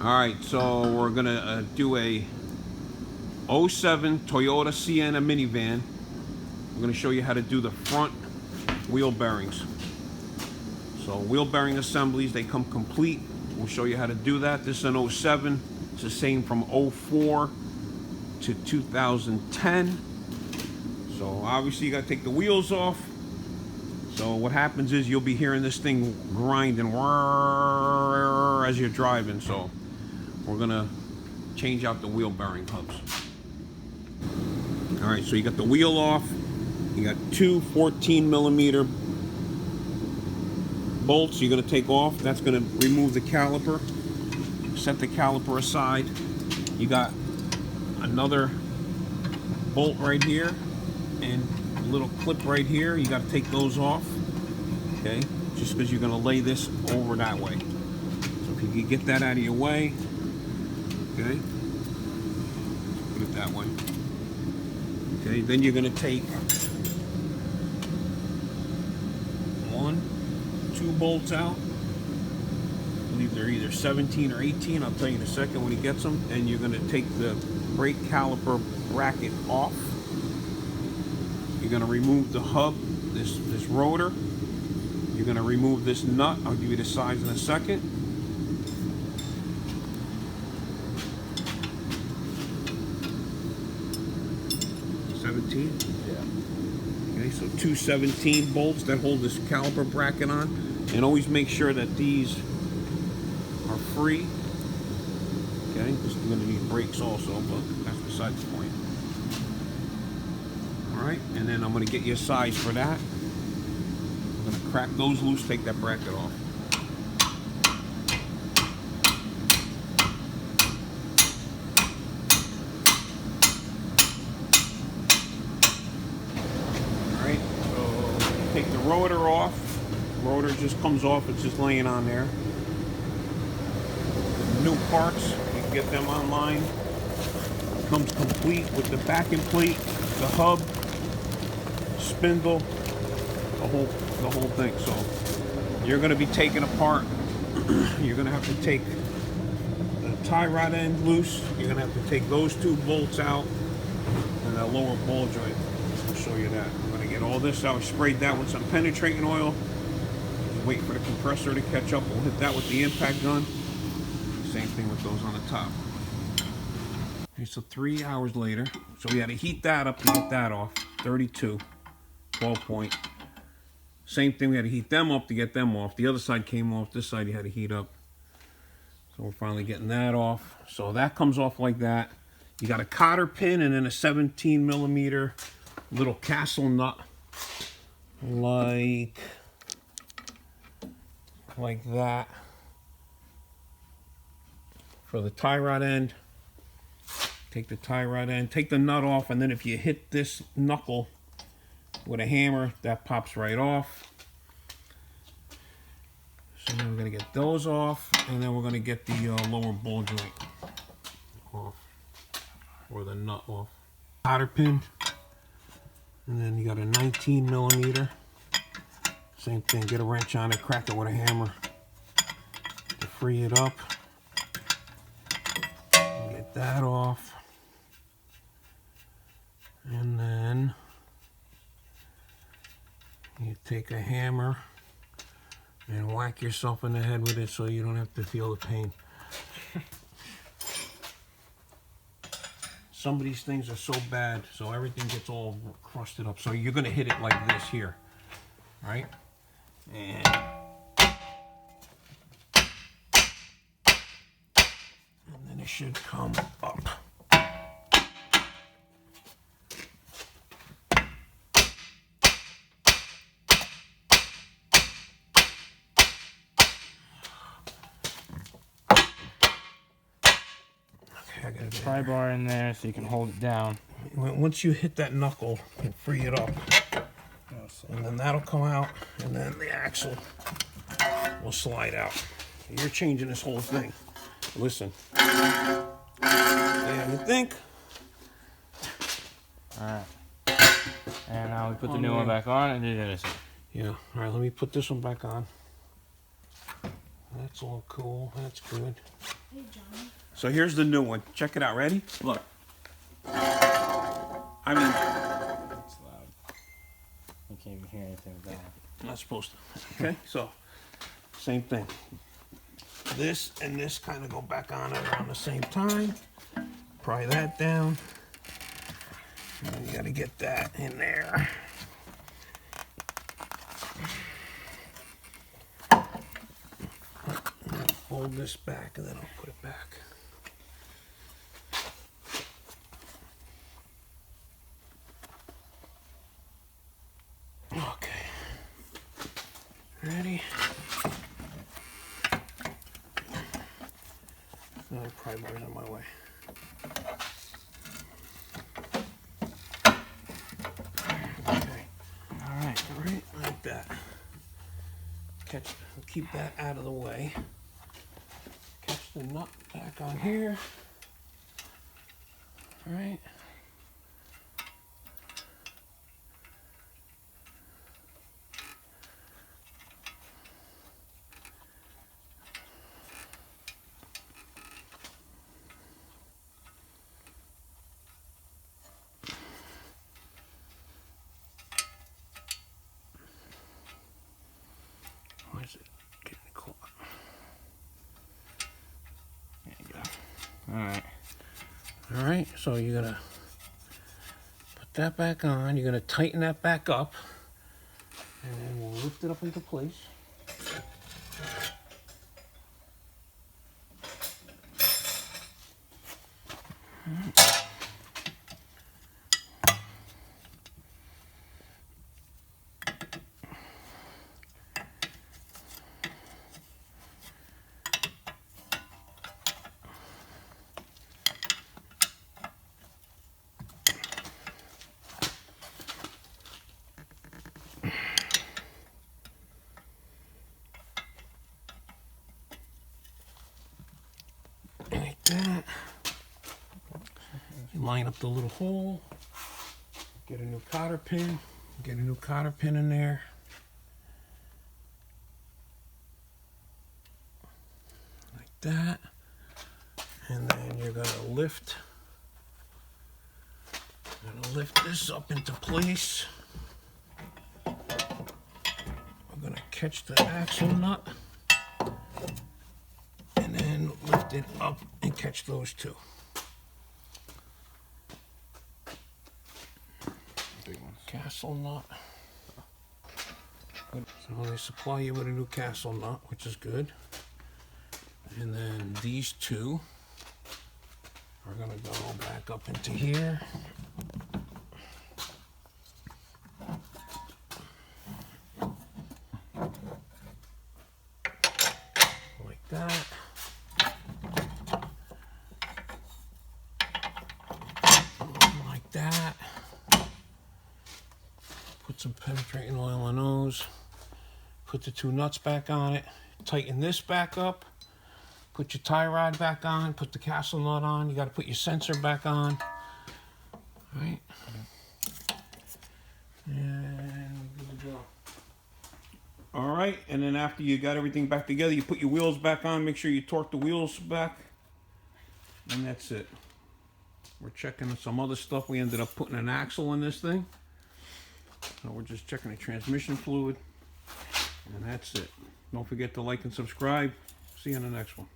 Alright, so we're gonna do a '07 Toyota Sienna minivan. I'm gonna show you how to do the front wheel bearings. So wheel bearing assemblies, they come complete. We'll show you how to do that. This is an '07. It's the same from '04 to 2010. So obviously you gotta take the wheels off. So what happens is you'll be hearing this thing grinding as you're driving. So we're gonna change out the wheel bearing hubs. All right, so you got the wheel off. You got two 14mm bolts you're gonna take off. That's gonna remove the caliper. Set the caliper aside. You got another bolt right here and a little clip right here. You got to take those off, okay? Just because you're gonna lay this over that way. So if you can get that out of your way, okay? Put it that way. Okay, then you're gonna take two bolts out. I believe they're either 17 or 18. I'll tell you in a second when he gets them. And you're gonna take the brake caliper bracket off. You're gonna remove the hub, this rotor. You're gonna remove this nut. I'll give you the size in a second. Yeah. Okay, so two 17 bolts that hold this caliper bracket on. And always make sure that these are free. Okay, this is gonna need brakes also, but that's beside the point. Alright, and then I'm gonna get you a size for that. I'm gonna crack those loose, take that bracket off. Alright, so take the rotor off. Rotor just comes off, it's just laying on there. New parts, you can get them online. Comes complete with the backing plate, the hub, spindle, the whole thing. So you're going to be taking apart. You're going to have to take the tie rod end loose. You're going to have to take those two bolts out and that lower ball joint. I'll show you that. I'm going to get all this out. Sprayed that with some penetrating oil. Just wait for the compressor to catch up. We'll hit that with the impact gun. Same thing with those on the top. Okay, so 3 hours later, so we had to heat that up to get that off. 32, 12 point. Same thing, we had to heat them up to get them off. The other side came off, this side you had to heat up. So we're finally getting that off. So that comes off like that. You got a cotter pin and then a 17mm little castle nut. Like that. For the tie rod end. Take the tie rod end, take the nut off, and then if you hit this knuckle with a hammer, that pops right off. So then we're gonna get those off, and then we're gonna get the lower ball joint off, or the nut off. Cotter pin, and then you got a 19mm. Same thing, get a wrench on it, crack it with a hammer to free it up. Get that off. And then you take a hammer and whack yourself in the head with it so you don't have to feel the pain. Some of these things are so bad, so everything gets all crusted up. So you're going to hit it like this here, right? And then it should come up. Pry bar in there so you can hold it down. Once you hit that knuckle and free it up, and then that'll come out, and then the axle will slide out. You're changing this whole thing. Listen. Yeah, you think? Alright. And now we put the new one back on and do this. Yeah. Alright, let me put this one back on. That's all cool. That's good. Hey, Johnny. So here's the new one. Check it out. Ready? Look. I mean, It's loud. You can't even hear anything with that one. I'm not supposed to. Okay, so same thing. This and this kind of go back on around the same time. Pry that down. And then you got to get that in there. Fold this back and then I'll put it back. Okay. Ready? No pry bars on my way. Okay. All right. All right, like that. Keep that out of the way. Catch the nut back on here. All right. Why is it getting caught? There you go. All right. All right, so you're gonna put that back on. You're gonna tighten that back up, and then we'll lift it up into place. Like that. Line up the little hole. Get a new cotter pin. Get a new cotter pin in there. Like that. And then you're gonna lift this up into place. We're gonna catch the axle nut. And then lift it up and catch those two. Big ones. Castle nut. So they supply you with a new castle nut, which is good. And then these two are gonna go back up into here. Like that. Like that. Put some penetrating oil on those. Put the two nuts back on it. Tighten this back up. Put your tie rod back on. Put the castle nut on. You got to put your sensor back on. All right. And we're good to go. All right, and then after you got everything back together, you put your wheels back on. Make sure you torque the wheels back. And that's it. We're checking some other stuff. We ended up putting an axle in this thing. So we're just checking the transmission fluid. And that's it. Don't forget to like and subscribe. See you in the next one.